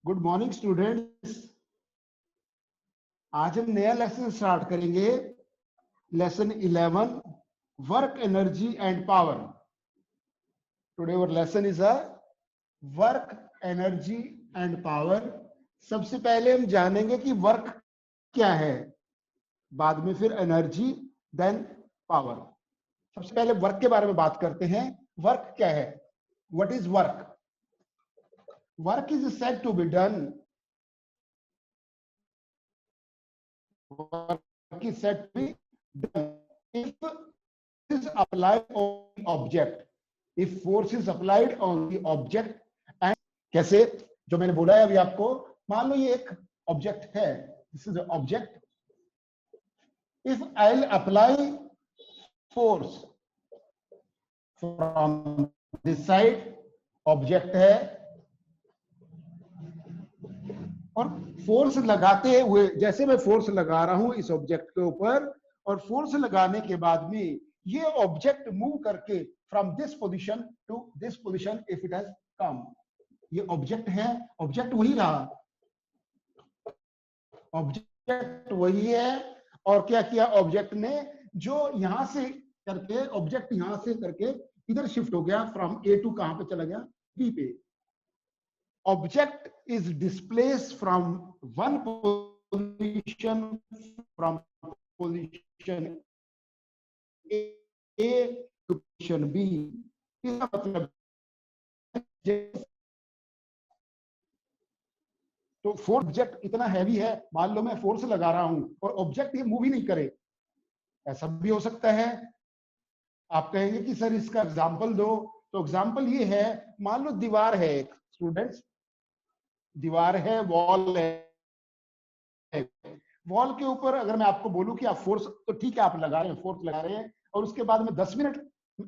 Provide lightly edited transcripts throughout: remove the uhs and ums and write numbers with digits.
Good morning students. आज हम नया लेसन स्टार्ट करेंगे। Lesson 11, work energy and power. Today our lesson is a work energy and power. सबसे पहले हम जानेंगे कि वर्क क्या है, बाद में फिर एनर्जी, देन पावर। सबसे पहले वर्क के बारे में बात करते हैं। वर्क क्या है? What is work? Work is said to be done work is said to be done if is applied on the object, if force is applied on the object। and कैसे? जो मैंने बोला है अभी आपको, मान लो ये एक ऑब्जेक्ट है, this is object. If I will apply force from this side, object है, और फोर्स लगाते हुए, जैसे मैं फोर्स लगा रहा हूं इस ऑब्जेक्ट के ऊपर, और फोर्स लगाने के बाद में ये ऑब्जेक्ट मूव करके from this position to this position, if it has come, ये ऑब्जेक्ट है, ऑब्जेक्ट वही रहा, ऑब्जेक्ट वही है। और क्या किया ऑब्जेक्ट ने? जो यहां से करके, ऑब्जेक्ट यहां से करके इधर शिफ्ट हो गया, फ्रॉम ए टू कहां पे चला गया? बी पे। Object is displaced from one position, from position A to position B। इसका मतलब तो फोर्स, ऑब्जेक्ट इतना हैवी है, मान लो मैं फोर्स लगा रहा हूं और ऑब्जेक्ट ये मूव ही नहीं करे, ऐसा भी हो सकता है। आप कहेंगे कि सर इसका एग्जांपल दो, तो एग्जांपल ये है, मान लो दीवार है एक, स्टूडेंट्स दीवार है, वॉल है, वॉल के ऊपर अगर मैं आपको बोलूं कि आप फोर्स, तो ठीक है आप लगा रहे हैं, फोर्स लगा रहे हैं, और उसके बाद में 10 मिनट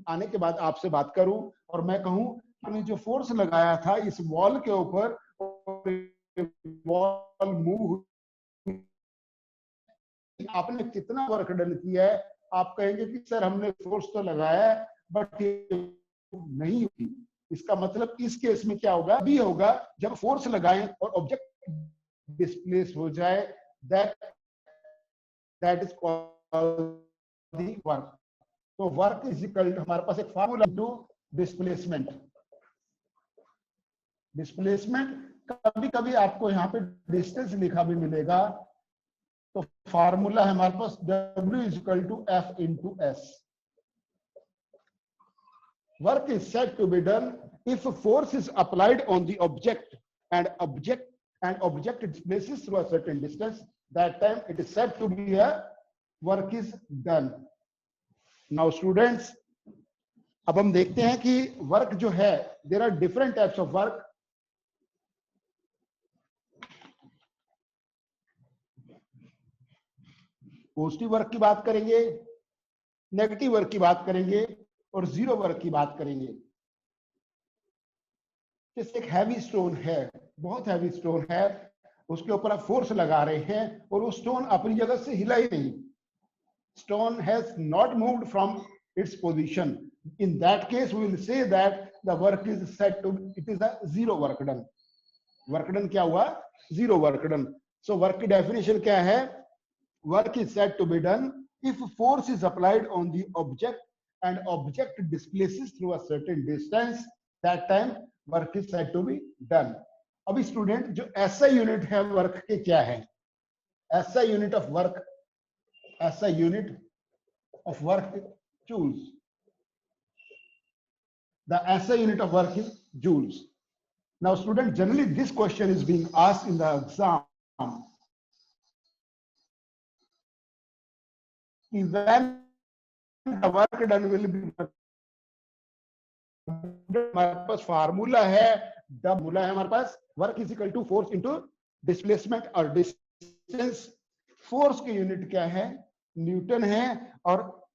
आने के बाद आपसे बात करूं और मैं कहूं कि मैंने जो फोर्स लगाया था इस वॉल के ऊपर, वॉल मूव, आपने कितना वर्क डन किया है? आप कहेंगे कि सर हमने फोर्स तो लगाया है बट नहीं हुई। इसका मतलब इस केस में क्या होगा? भी होगा जब फोर्स लगाएं और ऑब्जेक्ट डिस्प्लेस हो जाए, that is called the work. तो वर्क इज इक्वल टू, हमारे पास एक फार्मूला टू डिस्प्लेसमेंट। डिस्प्लेसमेंट, कभी कभी आपको यहाँ पे डिस्टेंस लिखा भी मिलेगा, तो फार्मूला है हमारे पास W is equal to F into S। Work is said to be done if force is applied on the object and object displaces through a certain distance, that time it is said to be a work is done। Now students, अब हम देखते हैं कि work जो है, there are different types of work। Positive work की बात करेंगे, नेगेटिव वर्क की बात करेंगे, और जीरो वर्क की बात करेंगे। जैसे एक हैवी स्टोन है, बहुत हैवी स्टोन है, उसके ऊपर आप फोर्स लगा रहे हैं और वो स्टोन अपनी जगह से हिला ही नहीं, stone has not moved from its position. In that case we will say that the work is said to, it is a zero work done. Work done क्या हुआ? Zero work done. So work की definition क्या है? Work is said to be done if force is applied on the object and object displaces through a certain distance, that time work is said to be done। अभी student, जो SI unit है work के क्या है? SI unit of work, SI unit of work joules. The SI unit of work is joules. Now student, generally this question is being asked in the exam, when the work done will be, हमारे पास formula है, formula है हमारे पास, work is equal to force into displacement और distance. Force की unit क्या है? Newton है, और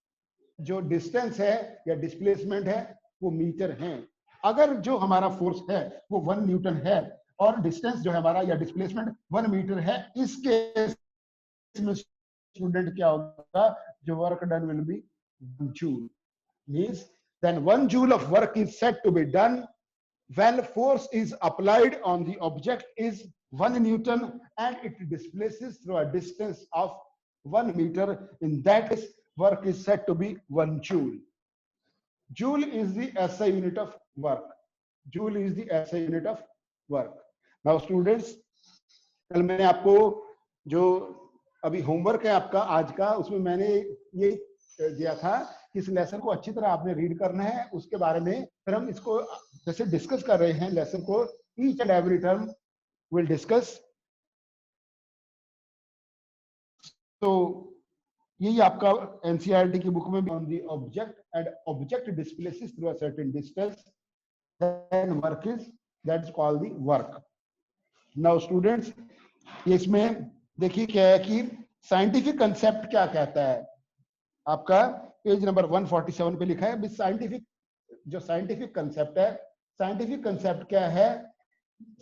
जो डिस्टेंस है या डिस्प्लेसमेंट है वो मीटर है। अगर जो हमारा फोर्स है वो 1 न्यूटन है और डिस्टेंस जो है हमारा या डिस्प्लेसमेंट 1 मीटर है, इस केस में स्टूडेंट क्या होगा? जो work done will B 1 joule. Means then 1 joule of work is said to be done when force is applied on the object is 1 Newton and it displaces through a distance of 1 meter, in that case, work is said to be 1 joule. Joule is the SI unit of work. Joule is the SI unit of work. Now students, कल मैंने आपको जो अभी homework है आपका आज का, उसमें मैंने ये दिया था कि इस लेसन को अच्छी तरह आपने रीड करना है, उसके बारे में फिर हम इसको जैसे डिस्कस कर रहे हैं लेसन को, each and every term will discuss. तो यही आपका एनसीईआरटी की बुक में भी, on the object and object displaces through a certain distance then work is, that is called the work. Now students, इसमें देखिए क्या है कि साइंटिफिक कंसेप्ट क्या कहता है. आपका पेज नंबर 147 पे लिखा है साइंटिफिक, जो साइंटिफिक कंसेप्ट है. साइंटिफिक कंसेप्ट क्या है?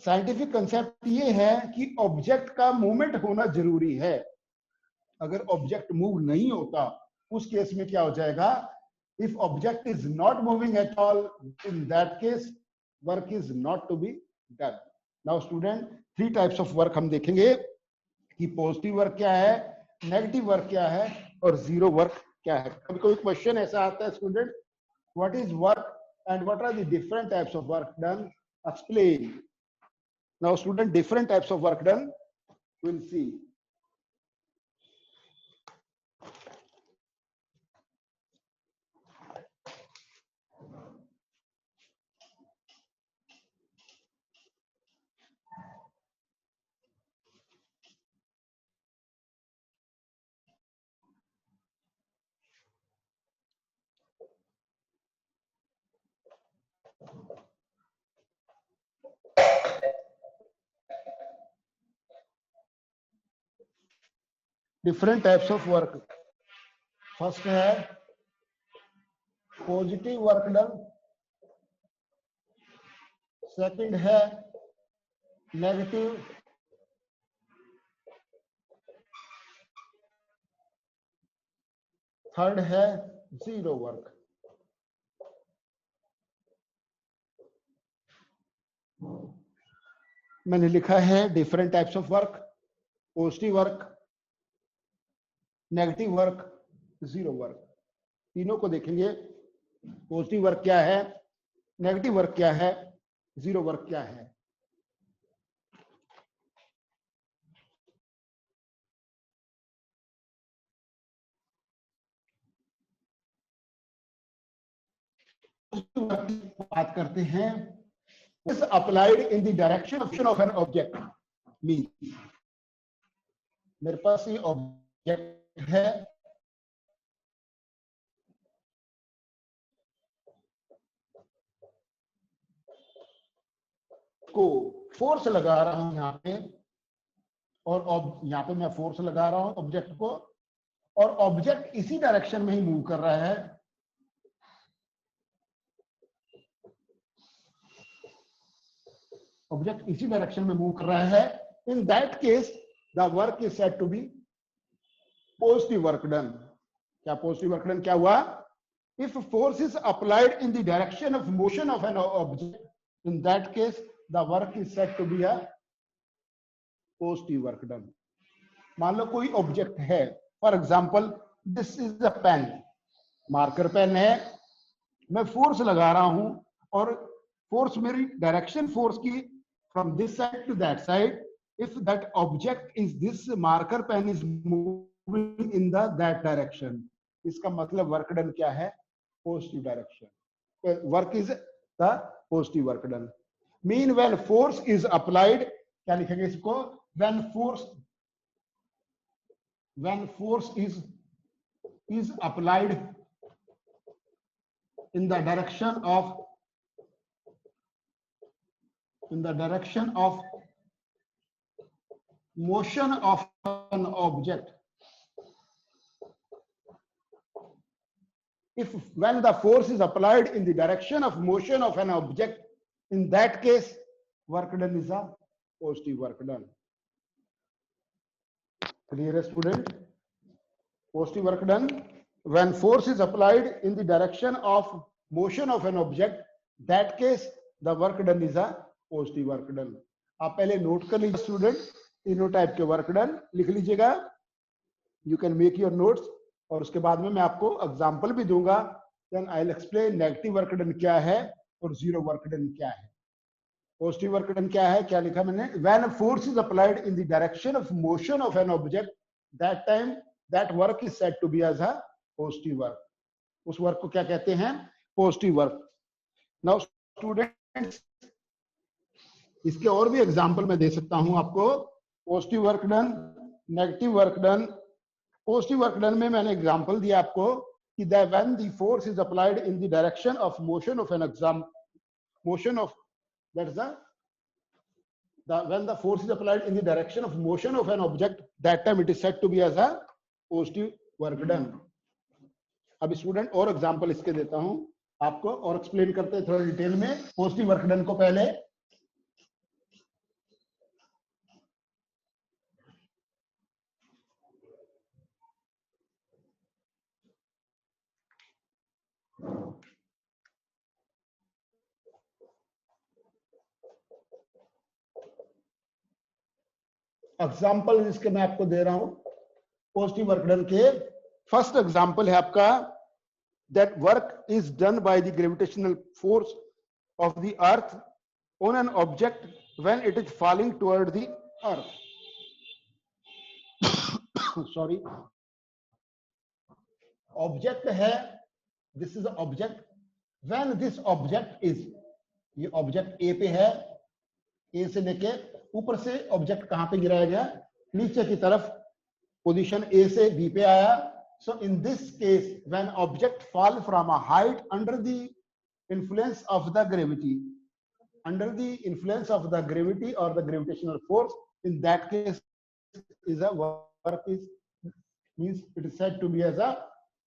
साइंटिफिक कंसेप्ट ये है कि ऑब्जेक्ट का मूवमेंट होना जरूरी है. अगर ऑब्जेक्ट मूव नहीं होता उस केस में क्या हो जाएगा? If object is not moving at all, in that case work is not to be done. Now student, 3 types of work हम देखेंगे कि पॉजिटिव वर्क क्या है, नेगेटिव वर्क क्या है और जीरो वर्क क्या है. कभी कोई क्वेश्चन ऐसा आता है student, what is work and what are the different types of work done, explain. Now student, different types of work done will see. Different types of work. First है positive work done, second है negative, third है zero work. मैंने लिखा है different types of work, positive work, negative work, zero work. तीनों को देखेंगे. Positive work क्या है, नेगेटिव वर्क क्या है, जीरो वर्क क्या है. बात करते हैं. is applied in the direction of an object. Mean मेरे पास ये ऑब्जेक्ट है, को फोर्स लगा रहा हूं यहां पे, और यहां पे मैं फोर्स लगा रहा हूं ऑब्जेक्ट को, और ऑब्जेक्ट इसी डायरेक्शन में ही मूव कर रहा है. ऑब्जेक्ट इसी डायरेक्शन में मूव कर रहा है. In that case the work is said to be positive work done. क्या पॉजिटिव वर्क डन क्या हुआ? If force is applied in the direction of motion of an object, in that case the work is said to be a positive work done. मान लो कोई object है, for example this is a pen, marker pen है, मैं force लगा रहा हूं और फोर्स मेरी डायरेक्शन फोर्स की from this side to that side. If that object is this marker pen is moving in the that direction, इसका मतलब वर्क डन क्या है? Positive direction. Work is the positive work done. Mean when force is applied, क्या लिखेंगे इसको? When force is applied in the direction of motion of an object. When the force is applied in the direction of motion of an object, in that case work done is a positive work done. Clear, student? Positive work done when force is applied in the direction of motion of an object, that case the work done is a positive work done. आप पहले note कर लीजिए student, तीनों type के work done लिख लीजिएगा। You can make your notes, और उसके बाद में मैं आपको एग्जाम्पल भी दूंगा। Then I will explain negative work done क्या है और जीरो वर्क डन क्या है। पॉजिटिव वर्क डन क्या है, क्या लिखा मैंने, when a force is applied in the direction of motion of an object, that time that work is said to be as a positive work. उस work को क्या कहते हैं, पॉजिटिव वर्क। नाउ स्टूडेंट्स, इसके और भी एग्जांपल मैं दे सकता हूं आपको। Positive work done, negative work done. Positive work done में मैंने एग्जांपल दिया आपको कि when the force is applied in the direction of motion of an motion of that is when the force is applied in the direction of motion of an object, that time it is said to be as a positive work done. अब student और example इसके देता हूं आपको और explain करते हैं थोड़ा डिटेल में पॉजिटिव वर्क डन को। पहले एग्जांपल इसके मैं आपको दे रहा हूं पॉजिटिव वर्क डन के। फर्स्ट एग्जांपल है आपका, that work is done by the gravitational force of the earth on an object when it is falling toward the earth. Sorry, object है, this is object, when this object is, ये object A पे है, A से लेके ऊपर से object कहां पे गिराया गया, नीचे की तरफ, पोजीशन A से B पे आया। So in this case, when object fall from a height under the influence of the gravity, under the influence of the gravity or the gravitational force, in that case is a work is means it is said to be as a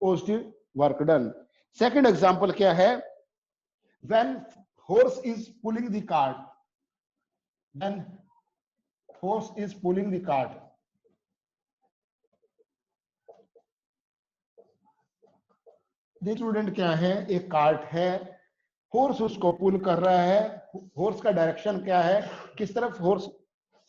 positive work done. Second example क्या है, when horse is pulling the cart, when horse is pulling the cart, देखिए student क्या है, एक cart है, force उसको पुल कर रहा है। फोर्स का डायरेक्शन क्या है, किस तरफ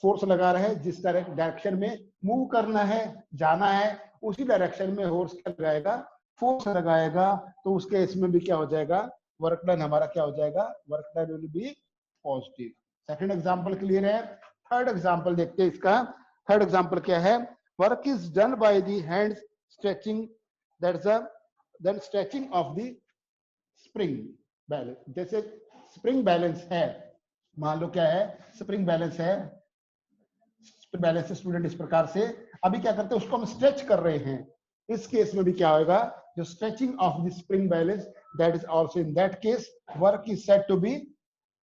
फोर्स लगा रहा है, जिस डायरेक्शन में मूव करना है, जाना है, उसी डायरेक्शन में फोर्स क्या लगाएगा, फोर्स लगाएगा। तो उसके इसमें भी क्या हो जाएगा, वर्क डन हमारा क्या हो जाएगा, work done will be positive. Second example clear है। थर्ड एग्जांपल देखते हैं इसका। थर्ड एग्जांपल क्या है, work is done by the hands stretching, that's a then stretching of the spring balance. जैसे स्प्रिंग बैलेंस है, मान लो क्या है, स्प्रिंग बैलेंस है, स्प्रिंग बैलेंस से स्टूडेंट इस प्रकार से, अभी क्या करते हैं, उसको हम स्ट्रेच कर रहे हैं। इस केस में भी क्या होगा, जो stretching of the spring balance, that is also in that case work is said to be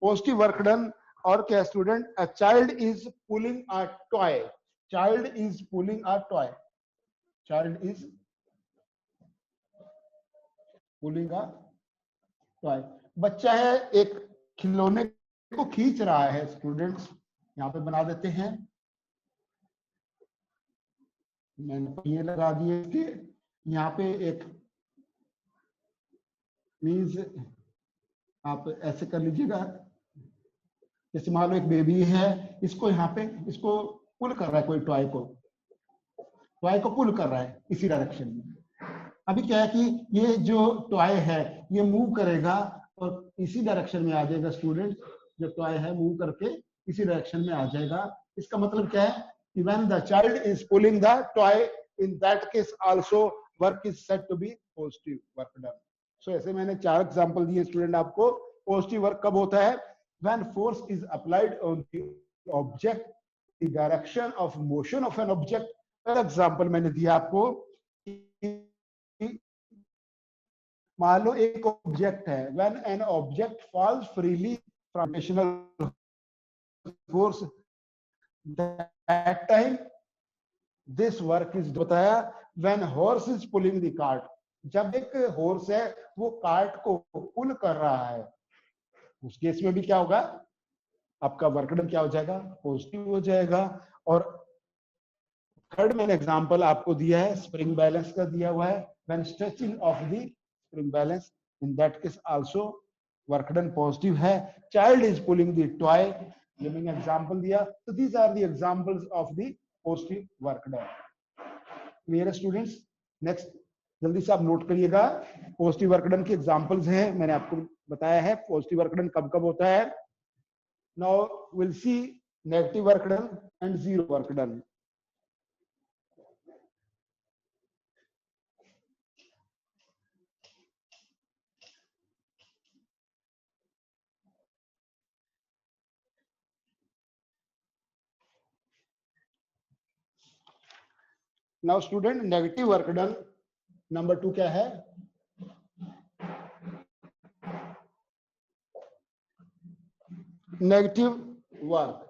positive work done. और क्या student, a child is pulling a toy, child is pulling a toy, child is pulling a toy. बच्चा है, एक खिलौने को खींच रहा है। स्टूडेंट्स यहाँ पे बना देते हैं, मैंने ये लगा दिए इसके, यहाँ पे एक मीन्स आप ऐसे कर लीजिएगा, जैसे मान लो एक बेबी है, इसको यहाँ पे इसको पुल कर रहा है, कोई टॉय को पुल कर रहा है इसी डायरेक्शन में। अभी क्या है कि ये जो टॉय है ये मूव करेगा और इसी डायरेक्शन में आ जाएगा। स्टूडेंट जो टॉय है मूव करके इसी डायरेक्शन में आ जाएगा। इसका मतलब क्या है कि when the child is pulling the toy, in that case also work is said to be positive work done. So ऐसे मैंने 4 एग्जांपल दिए स्टूडेंट आपको। पॉजिटिव वर्क कब होता है, when force is applied on the object, the direction of motion of an object. पहला example मैंने दिया आपको, मान लो एक ऑब्जेक्ट है, when an object falls freely from gravitational force, that time this work is बताया when horse is pulling the cart. जब एक हॉर्स है वो कार्ट को पुल कर रहा है, उस केस में भी क्या होगा, आपका वर्क डन क्या हो जाएगा, पॉजिटिव हो जाएगा। और थर्ड मैंने एग्जांपल आपको दिया है, स्प्रिंग बैलेंस का दिया हुआ है, when stretching of the spring balance, in that case also work done positive है, child is pulling the toy, ये मैंने एग्जांपल दिया। तो these are the examples of the positive work done. Clear है स्टूडेंट्स? नेक्स्ट जल्दी से आप note करिएगा, पॉजिटिव वर्क डन के एग्जांपल्स हैं, मैंने आपको बताया है पॉजिटिव वर्क डन कब कब होता है। Now will C negative work done and zero work done. Now student negative work done number 2 क्या है? Negative work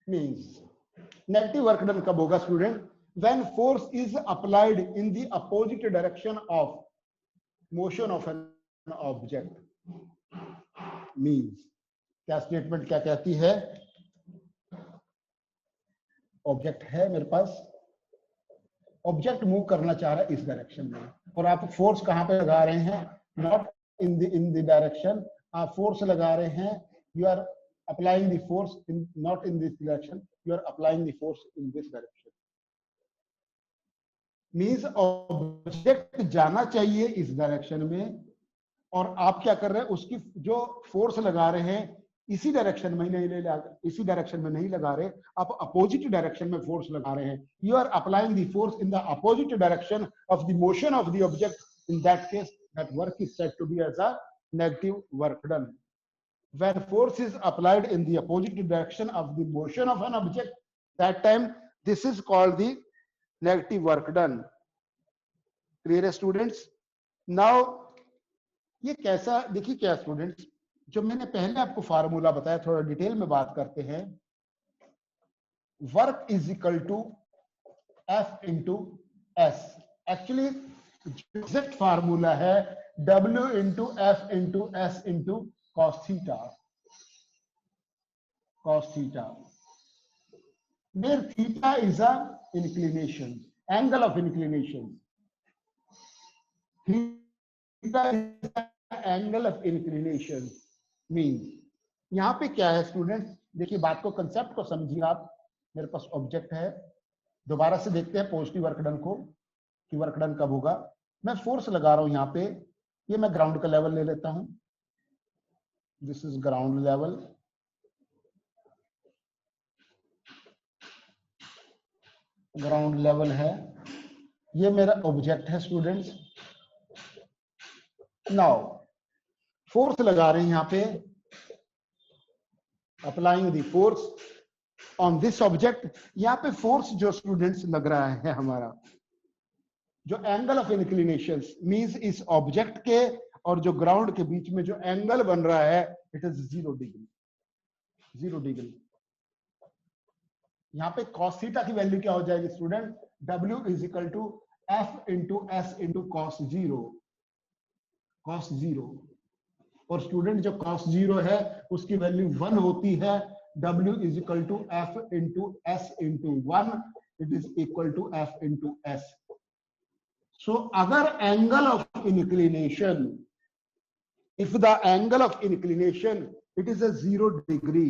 means, negative work done कब होगा student? When force is applied in the opposite direction of motion of an object. Means क्या statement क्या कहती है? Object है मेरे पास, ऑब्जेक्ट मूव करना चाह रहा है इस डायरेक्शन में, और आप फोर्स कहां पे लगा रहे हैं? नॉट इन द डायरेक्शन, आप फोर्स लगा रहे हैं, you are applying the force in not in this direction, you are applying the force in this direction. Means object जाना चाहिए इस डायरेक्शन में, और आप क्या कर रहे हैं? उसकी जो फोर्स लगा रहे हैं इसी डायरेक्शन में इसी डायरेक्शन में नहीं लगा रहे, आप अपोजिट डायरेक्शन में फोर्स लगा रहे हैं। You are applying the force in the opposite direction of the motion of the object. In that case that work is said to be as a negative work done. When force is applied in the opposite direction of the motion of an object, that time this is called the negative work done. Clear students? Now ये कैसा, देखिए क्या students, जो मैंने पहले आपको formula बताया, थोड़ा डिटेल में बात करते हैं। Work is equal to F into S. Actually exact formula है W into F into S into cos theta. cos theta, where theta is a inclination, angle of inclination. Theta is the angle of inclination. Means यहाँ पे क्या है students, देखिए बात को, concept को समझिए आप। मेरे पास ऑब्जेक्ट है, दोबारा से देखते हैं पॉजिटिव वर्क डन को कि वर्क डन कब होगा। मैं फोर्स लगा रहा हूं यहाँ पे, ये मैं ग्राउंड का लेवल ले लेता हूं, this is ground level. Ground level है, ये मेरा ऑब्जेक्ट है स्टूडेंट्स। नाउ फोर्स लगा रहे हैं यहाँ पे, applying the force on this object. यहाँ पे फोर्स जो स्टूडेंट्स लग रहा है हमारा, जो एंगल ऑफ इंक्लिनेशन मींस इस ऑब्जेक्ट के और जो ग्राउंड के बीच में जो एंगल बन रहा है, इट इज 0 डिग्री। 0 डिग्री। यहाँ पे cos थीटा की वैल्यू क्या हो जाएगी student? W is equal to F into S into cos 0। cos 0, और स्टूडेंट जो cos 0 है उसकी वैल्यू 1 होती है। W is equal to F into S into 1, it is equal to F into S. So अगर angle of inclination, if the angle of inclination it is a 0 degree,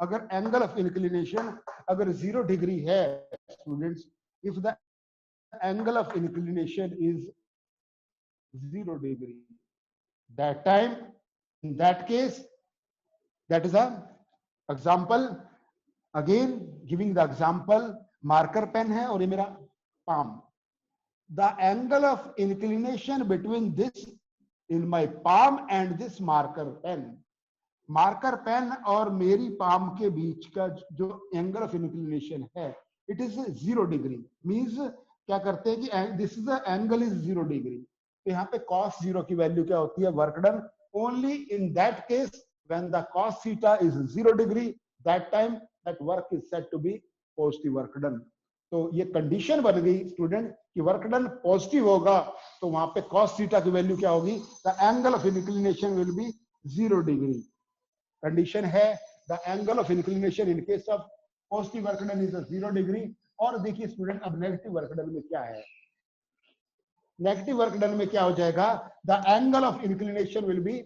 अगर angle of inclination अगर 0 degree है students, if the angle of inclination is 0 degree, that time in that case, that is a example, again giving the example, marker pen है और ये मेरा palm, the angle of inclination between this in my palm and this marker pen, marker pen और मेरी palm के बीच का जो एंगल ऑफ इंक्लिनेशन है, इट इज 0 डिग्री। मींस क्या करते हैं कि this is angle is 0 degree, तो यहाँ पे cos 0 की वैल्यू क्या होती है? Work done. Only in that case when the cos theta is 0 degree, that time that work is said to be positive work done. तो ये कंडीशन बन गई स्टूडेंट कि वर्क डन पॉजिटिव होगा, तो वहां पे cos थीटा की वैल्यू क्या होगी? The angle of inclination will be 0 degree. Condition है the angle of inclination in case of positive work done is 0 degree. और देखिए स्टूडेंट अब नेगेटिव वर्क डन में क्या है? नेगेटिव वर्क डन में क्या हो जाएगा, the angle of inclination will B,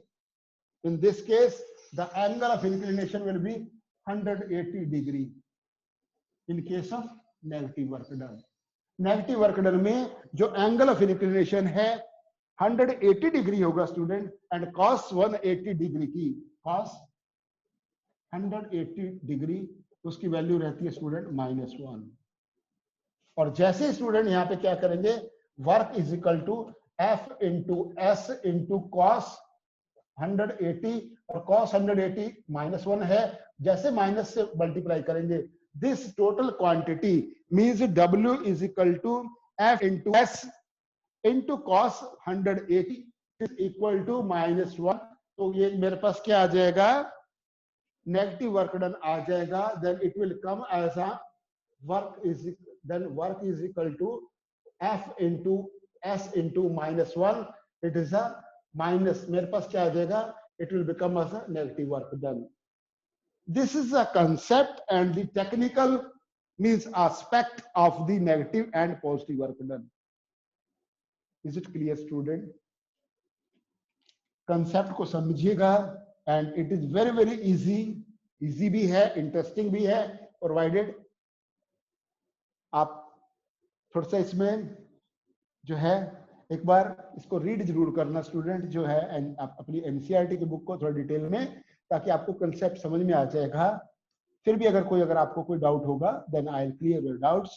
in this case the angle of inclination will B 180 degree in case of negative work done. Negative work done में जो angle of inclination है 180 degree होगा student, and cos 180 degree की, cos 180 degree उसकी value रहती है student -1। और जैसे स्टूडेंट यहाँ पे क्या करेंगे, work is equal to F into S into cos 180, और कॉस 180 -1 है, जैसे माइनस से मल्टीप्लाई करेंगे, this total quantity means W is equal to F into S into cos 180 is equal to -1। तो ये मेरे पास क्या आ जाएगा, नेगेटिव वर्क डन आ जाएगा, then it will come as a work is equal to F into S into -1, it is a minus, मेरे पास क्या आ जाएगा, it will become as a negative work done. This is a concept and the technical means aspect of the negative and positive work done. Is it clear student? Concept को समझिएगा, and it is very very easy भी है, interesting भी है, provided आप थोड़ा सा इसमें जो है एक बार इसको रीड जरूर करना स्टूडेंट, जो है अपनी एनसीईआरटी की बुक को थोड़ा डिटेल में, ताकि आपको कंसेप्ट समझ में आ जाएगा। फिर भी अगर आपको कोई डाउट होगा then I will clear your doubts.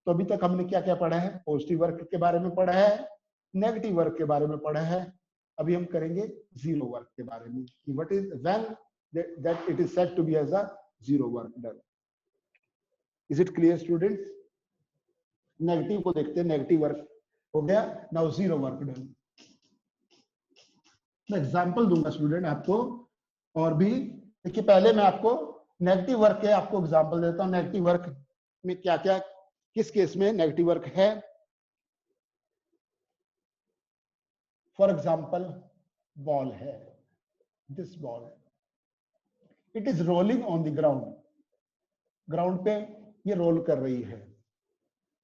तो अभी तक हमने क्या क्या पढ़ा है, पॉजिटिव वर्क के बारे में पढ़ा है, नेगेटिव वर्क के बारे में पढ़ा है, अभी हम करेंगे जीरो वर्क के बारे में कि what is when that it is said to be as a zero work done. Is it clear students? Negative को देखते हैं, नेगेटिव वर्क हो गया, नाउ जीरो वर्क डन। मैं एग्जांपल दूंगा स्टूडेंट आपको, और भी देखिए, पहले मैं आपको नेगेटिव वर्क के आपको एग्जांपल देता हूं, नेगेटिव वर्क में क्या क्या, किस केस में नेगेटिव वर्क है। फॉर एग्जांपल बॉल है, this ball, it is rolling on the ground, ground पे ये रोल कर रही है,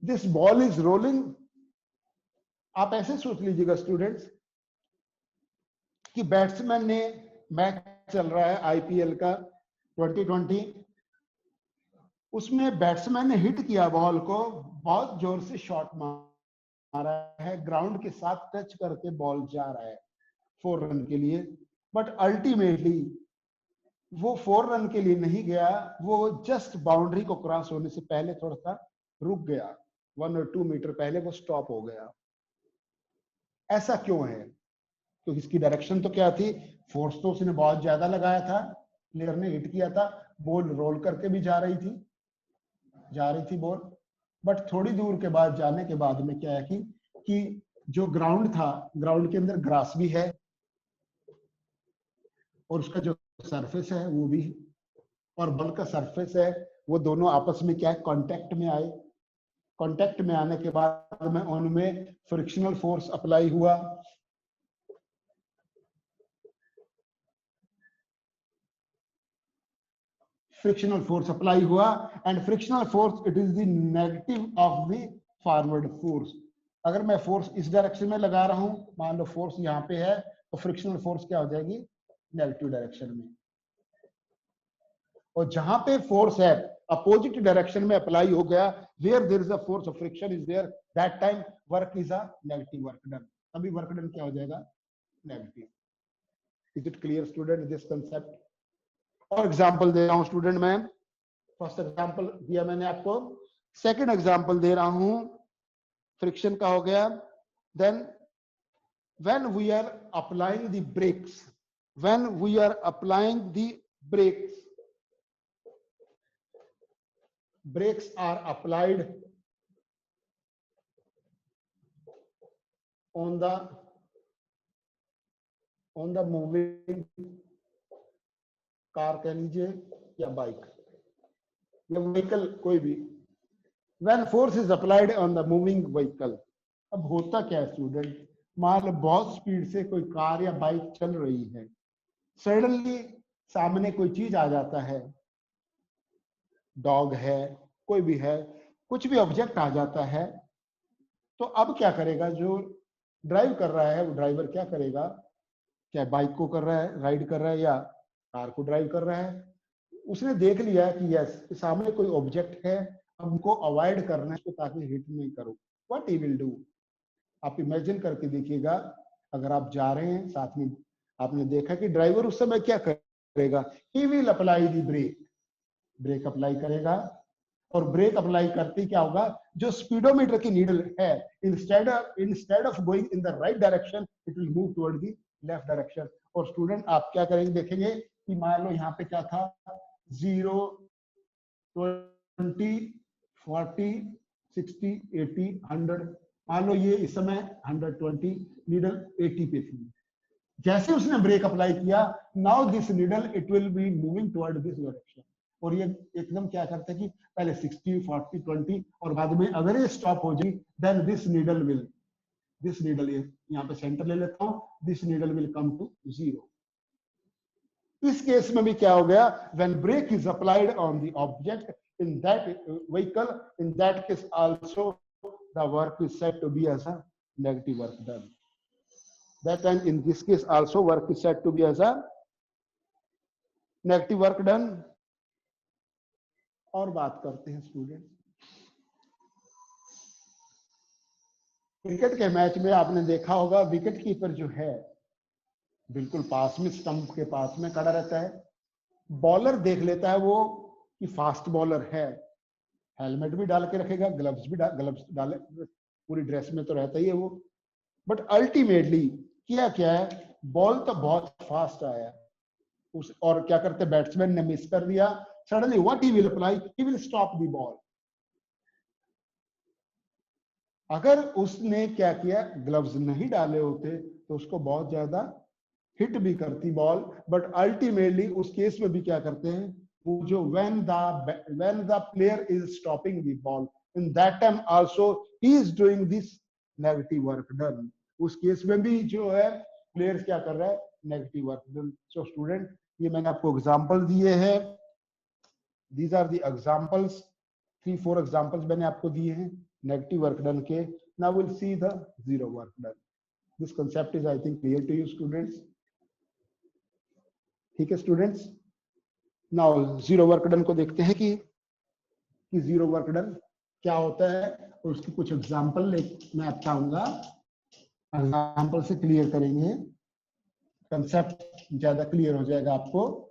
दिस बॉल इज रोलिंग। आप ऐसे सोच लीजिएगा स्टूडेंट्स कि बैट्समैन ने, मैच चल रहा है आईपीएल का 2020, उसमें बैट्समैन ने हिट किया बॉल को, बहुत जोर से शॉट मारा है, ग्राउंड के साथ टच करके बॉल जा रहा है 4 रन के लिए, बट अल्टीमेटली वो 4 रन के लिए नहीं गया, वो जस्ट बाउंड्री को क्रॉस होने से पहले थोड़ा सा रुक गया, 1 और 2 मीटर पहले वो स्टॉप हो गया। ऐसा क्यों है? तो इसकी डायरेक्शन तो क्या थी, फोर्स तो उसने बहुत ज्यादा लगाया था, प्लेयर ने हिट किया था, बॉल रोल करके भी जा रही थी बॉल, बट थोड़ी दूर के बाद जाने के बाद में क्या है कि जो ग्राउंड था, ग्राउंड के अंदर ग्रास भी है और उसका जो सरफेस है वो भी, और बॉल का सरफेस है, वो दोनों आपस में क्या है, कांटेक्ट में आए। कांटेक्ट में आने के बाद में उनमें फ्रिक्शनल फोर्स अप्लाई हुआ, फ्रिक्शनल फोर्स अप्लाई हुआ, and frictional force it is the negative of the forward force. अगर मैं फोर्स इस डायरेक्शन में लगा रहा हूं, मान लो फोर्स यहाँ पे है, तो फ्रिक्शनल फोर्स क्या हो जाएगी, नेगेटिव डायरेक्शन में। और जहां पे फोर्स है अपोजिट डायरेक्शन में अप्लाई हो गया, where there is a force of friction is there, that time work is a negative work done, तभी वर्क डन क्या हो जाएगा, negative. Is it clear student this concept? और एग्जांपल दे रहा हूं स्टूडेंट, मैं फर्स्ट एग्जांपल दिया मैंने आपको, सेकंड एग्जांपल दे रहा हूं, फ्रिक्शन का हो गया। Then when we are applying the brakes, when we are applying the brakes, brakes are applied on the moving car कह लीजिए या बाइक या व्हीकल कोई भी, when force is applied on the moving vehicle। अब होता क्या है स्टूडेंट, मान लो बहुत स्पीड से कोई कार या बाइक चल रही है, सडनली सामने कोई चीज आ जाता है, डॉग है, कोई भी है, कुछ भी ऑब्जेक्ट आ जाता है, तो अब क्या करेगा, जो ड्राइव कर रहा है, वो ड्राइवर क्या करेगा, क्या बाइक को कर रहा है, राइड कर रहा है, या कार को ड्राइव कर रहा है। उसने देख लिया कि यस सामने कोई ऑब्जेक्ट है, हमको अवॉइड करना है इसको ताकि हिट नहीं करो। व्हाट ही विल डू, आप इमेजिन करके देखिएगा, अगर आप जा रहे हैं साथ में, आपने देखा कि ड्राइवर उस समय क्या करेगा, he will apply the brake, brake apply करेगा, और ब्रेक अप्लाई करते क्या होगा, जो स्पीडोमीटर की नीडल है, instead of going in the right direction it will move toward the left direction. और स्टूडेंट आप क्या करेंगे, देखेंगे कि मान लो यहाँ पे क्या था, 0, 20, 40, 60, 80, 100, मान लो ये इस समय 120, नीडल 80 पे थी। जैसे उसने ब्रेक अप्लाई किया, now this needle it will be moving toward this direction, और ये एकदम क्या करते हैं कि पहले 60, 40, 20 और बाद में अगर ये स्टॉप हो जाए, देन दिस नीडल यहाँ पे सेंटर ले लेता हूँ, this needle will come to 0। इस केस में भी क्या हो गया, when brake is applied on the object in that vehicle, in that case also the work is said to be as a negative work done. That time in this case also work is said to be as a negative work done। और बात करते हैं student, cricket के match में आपने देखा होगा wicket keeper जो है बिल्कुल पास में, स्टंप के पास में खड़ा रहता है, बॉलर देख लेता है वो कि फास्ट बॉलर है, हेलमेट भी डाल के रखेगा, ग्लव्स डाले, पूरी ड्रेस में तो रहता ही है वो, बट अल्टीमेटली किया क्या है, बॉल तो बहुत फास्ट आया उस, और क्या करते, बैट्समैन ने मिस कर दिया, suddenly what he will apply, he will stop the ball. अगर उसने क्या किया, ग्लव्स नहीं डाले होते तो उसको बहुत ज्यादा हिट भी करती बॉल, बट अल्टीमेटली उस केस में भी क्या करते हैं, वो जो when the player is stopping the ball, in that time also he is doing this negative work done. उस केस में भी जो है प्लेयर क्या कर रहा है, negative work done. So student, ये मैंने आपको एग्जांपल दिए हैं, these are the examples, 3-4 examples मैंने आपको दिए हैं नेगेटिव वर्क डन के। Now will see the zero work done. This concept is I think clear to you students. ठीक है students, now zero work done को देखते हैं कि जीरो वर्क डन क्या होता है, और उसकी कुछ एग्जांपल मैं बताऊंगा, एग्जांपल से क्लियर करेंगे, कंसेप्ट ज्यादा क्लियर हो जाएगा आपको,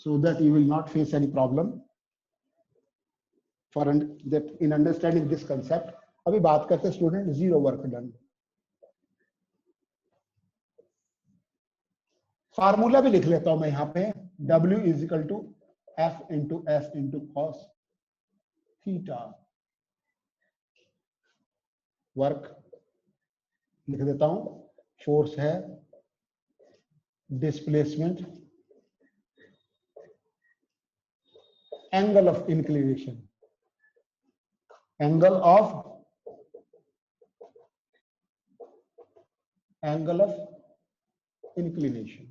so that you will not face any problem for in understanding this concept। अभी बात करते हैं student zero work done. Formula भी लिख लेता हूं मैं यहाँ पे, W is equal to F into S into cos theta. Work लिख देता हूं, फोर्स है, displacement, angle of inclination, angle of inclination,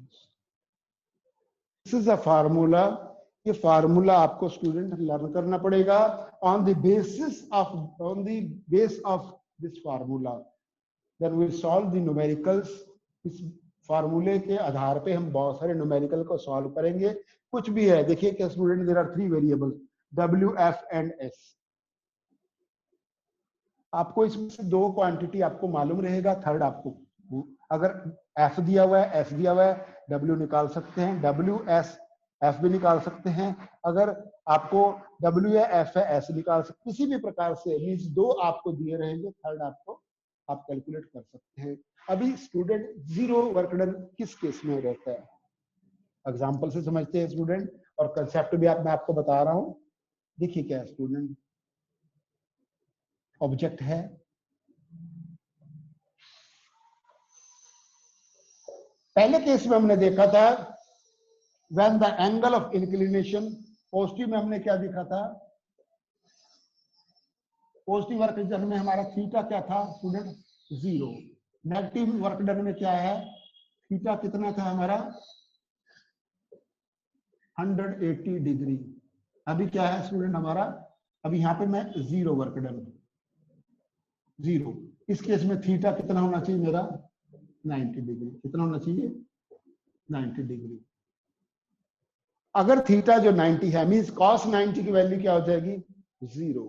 this is a formula. ये फार्मूला आपको स्टूडेंट लर्न करना पड़ेगा। On the base of this formula then we solve the numericals. इस फार्मूले के आधार पे हम बहुत सारे न्यूमेरिकल को सॉल्व करेंगे। कुछ भी है, देखिए क्या student, there are 3 variable W, F and S। आपको इसमें से 2 क्वांटिटी आपको मालूम रहेगा, थर्ड आपको, अगर F दिया हुआ है, S दिया हुआ है, W निकाल सकते हैं, W, S, F भी निकाल सकते हैं। अगर आपको W या F है, S निकाल सकते, किसी भी प्रकार से, मींस 2 आपको दिए रहेंगे, थर्ड आपको आप कैलकुलेट कर सकते हैं। अभी स्टूडेंट जीरो वर्क डन किस केस में रहता है, एग्जांपल से समझते हैं स्टूडेंट, और कंसेप्ट भी मैं आपको बता रहा हूं। देखिए क्या है स्टूडेंट, ऑब्जेक्ट है, पहले केस में हमने देखा था when the angle of inclination, positive में हमने क्या देखा था, पॉजिटिव वर्क डन में हमारा थीटा क्या था स्टूडेंट, 0। नेगेटिव वर्क डन में क्या है, थीटा कितना था हमारा, 180 डिग्री। अभी क्या है स्टूडेंट हमारा, अभी यहाँ पे मैं जीरो वर्क डन, 0। इस केस में थीटा कितना होना चाहिए मेरा 90 डिग्री। कितना होना चाहिए 90 डिग्री। अगर थीटा जो 90 है मींस cos 90 की वैल्यू क्या हो जाएगी 0।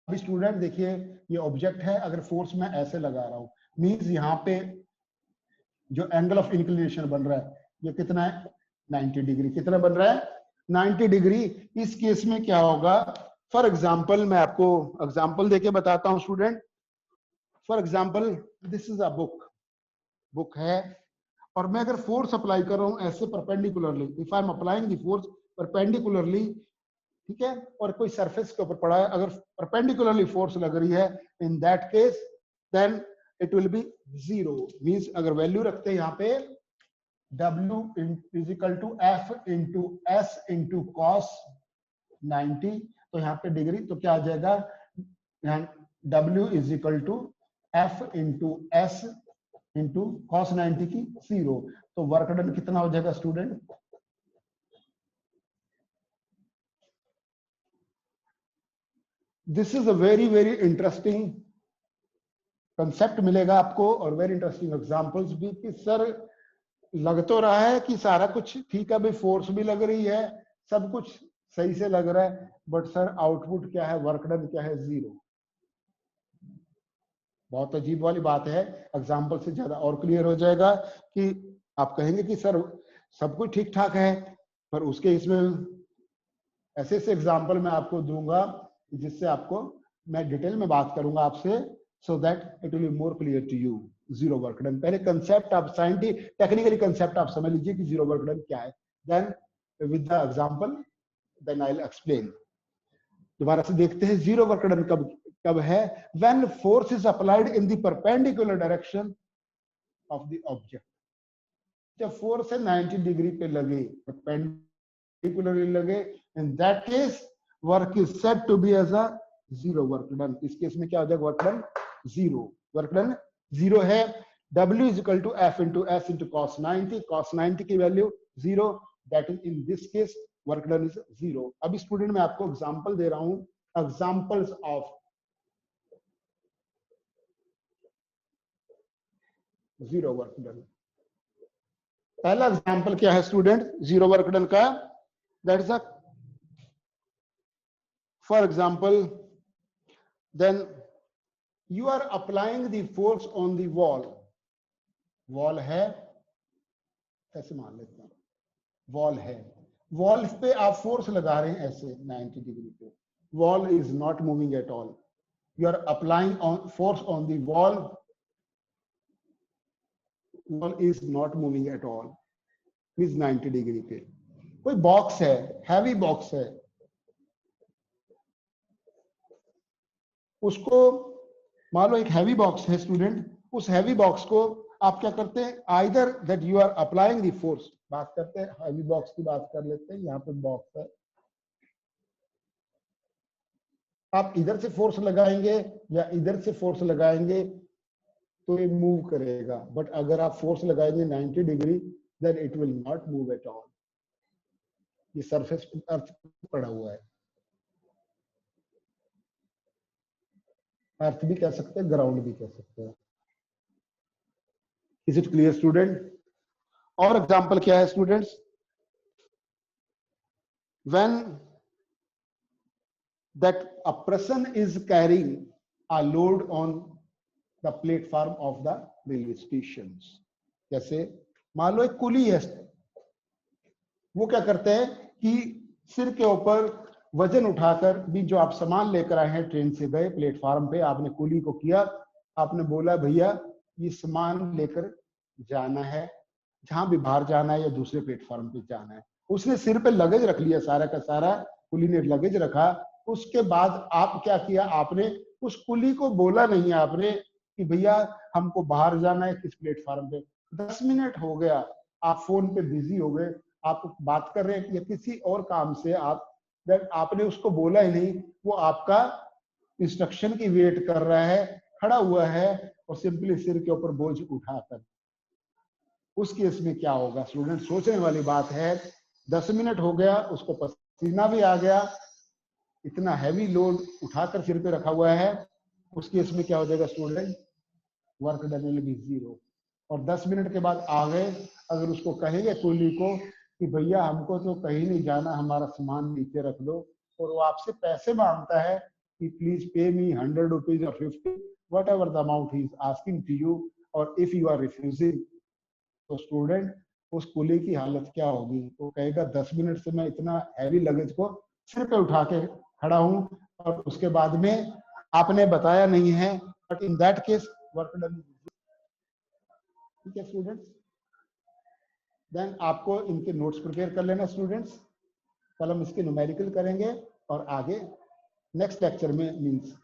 अभी स्टूडेंट देखिए ये ऑब्जेक्ट है, अगर फोर्स मैं ऐसे लगा रहा हूं मींस यहाँ पे जो एंगल ऑफ इंक्लिनेशन बन रहा है ये कितना है 90 डिग्री। कितना बन रहा है 90 डिग्री। इस केस में क्या होगा, फॉर एग्जांपल मैं आपको एग्जांपल देके बताता हूं student. For example this is a book है और मैं अगर फोर्स अप्लाई कर रहा हूं ऐसे perpendicularly, if I am applying the force perpendicularly, ठीक है, और कोई सरफेस के ऊपर पड़ा है, अगर परपेंडिकुलरली फोर्स लग रही है in that case then it will be 0। Means अगर वैल्यू रखते हैं यहाँ पे W is equal to F into S into cos 90, तो यहाँ पे डिग्री तो क्या आ जाएगा W is equal to F into S into cos 90 की 0। तो वर्क डन कितना हो जाएगा student, this is a very interesting concept मिलेगा आपको और वेरी इंटरेस्टिंग एग्जांपल्स भी कि सर लग तो रहा है कि सारा कुछ ठीक है, भाई फोर्स भी लग रही है, सब कुछ सही से लग रहा है, बट सर आउटपुट क्या है, वर्क डन क्या है 0। बहुत अजीब वाली बात है, एग्जांपल से ज्यादा और क्लियर हो जाएगा कि आप कहेंगे कि सर सब कुछ ठीक ठाक है, पर उसके इसमें ऐसे ऐसे एग्जांपल मैं आपको दूंगा जिससे आपको मैं डिटेल में बात करूंगा आपसे, so that it will be more clear to you. 0 work done, पहले कंसेप्ट आप साइंटिफिक टेक्निकली कंसेप्ट आप समझ लीजिए कि 0 वर्क डन क्या है, then with the example then I will explain. दोबारा से देखते हैं 0 वर्क डन कब है, when force is applied in the perpendicular direction of the object. जब फोर्स है 90 डिग्री पे लगे, परपेंडिकुलरली लगे, in that case work is said to be as a 0 work done. इस केस में क्या हो जाएगा वर्क डन 0। वर्क डन 0 है। W is equal to F into S into cos 90, cos 90 की value 0, that is in this case work done is 0। अभी student मैं आपको एग्जांपल दे रहा हूं, एग्जांपल्स ऑफ 0 वर्क डन। पहला एग्जांपल क्या है स्टूडेंट 0 वर्क डन का, that is a for example then you are applying the force on the wall है, ऐसे मान लेते हैं वॉल है, वॉल पे आप फोर्स लगा रहे हैं ऐसे 90 डिग्री पे, wall is not moving at all, you are applying on force on the wall, wall is not moving at all, means 90 degree पे। कोई बॉक्स है, हैवी बॉक्स है, उसको मान लो एक हैवी बॉक्स है स्टूडेंट, उस हैवी बॉक्स को आप क्या करते हैं, either that you are applying the force, बात करते हैं हैवी बॉक्स की बात कर लेते हैं, यहाँ पे बॉक्स है, आप इधर से फोर्स लगाएंगे या इधर से फोर्स लगाएंगे तो ये मूव करेगा, बट अगर आप फोर्स लगाएंगे 90 degree then it will not move at all. ये सरफेस अर्थ पड़ा हुआ है, अर्थ भी कह सकते हैं, ग्राउंड भी कह सकते हैं। Is it clear student? और एग्जांपल क्या है students, when that a person is carrying a load on the platform of the railway station. जैसे मान लो एक कुली है, वो क्या करते हैं कि सिर के ऊपर वजन उठाकर भी जो आप सामान लेकर आए हैं, ट्रेन से गए प्लेटफॉर्म पे, आपने कुली को किया, आपने बोला भैया ये सामान लेकर जाना है, जहां भी बाहर जाना है या दूसरे प्लेटफॉर्म पे जाना है। उसने सिर पे लगेज रख लिया सारा का सारा, कुली ने लगेज रखा, उसके बाद आप क्या किया, आपने उस कुली को बोला नहीं आपने कि भैया हमको बाहर जाना है किस प्लेटफॉर्म पे, 10 मिनट हो गया, आप फोन पे बिजी हो गए, आप बात कर रहे हैं या किसी और काम से आपने उसको बोला ही नहीं, वो आपका इंस्ट्रक्शन की वेट कर रहा है, खड़ा हुआ है और सिंपली सिर के ऊपर बोझ उठाकर। उस केस में क्या होगा स्टूडेंट, सोचने वाली बात है, 10 मिनट हो गया, उसको पसीना भी आ गया, इतना हैवी लोड उठाकर सिर पे रखा हुआ है, उस केस में क्या हो जाएगा student, work done will be 0। और 10 मिनट के बाद आ गए, अगर उसको कहेंगे कूली को कि भैया हमको तो कहीं नहीं जाना, हमारा सामान नीचे रख दो, और वो आपसे पैसे मांगता है कि प्लीज पे मी 100 रुपीज और 50, whatever the amount he is asking to you, और इफ यू आर रिफ्यूजिंग, तो स्टूडेंट उस कुली की हालत क्या होगी? वो कहेगा 10 मिनट से मैं इतना हैवी लगेज को सिर पे उठा के खड़ा हूं, और उसके बाद में आपने बताया नहीं है, but in that case work done. ठीक है स्टूडेंट्स, देन आपको इनके नोट्स प्रिपेयर कर लेना स्टूडेंट्स। कल हम इसके न्यूमेरिकल करेंगे और आगे नेक्स्ट लेक्चर में मीन्स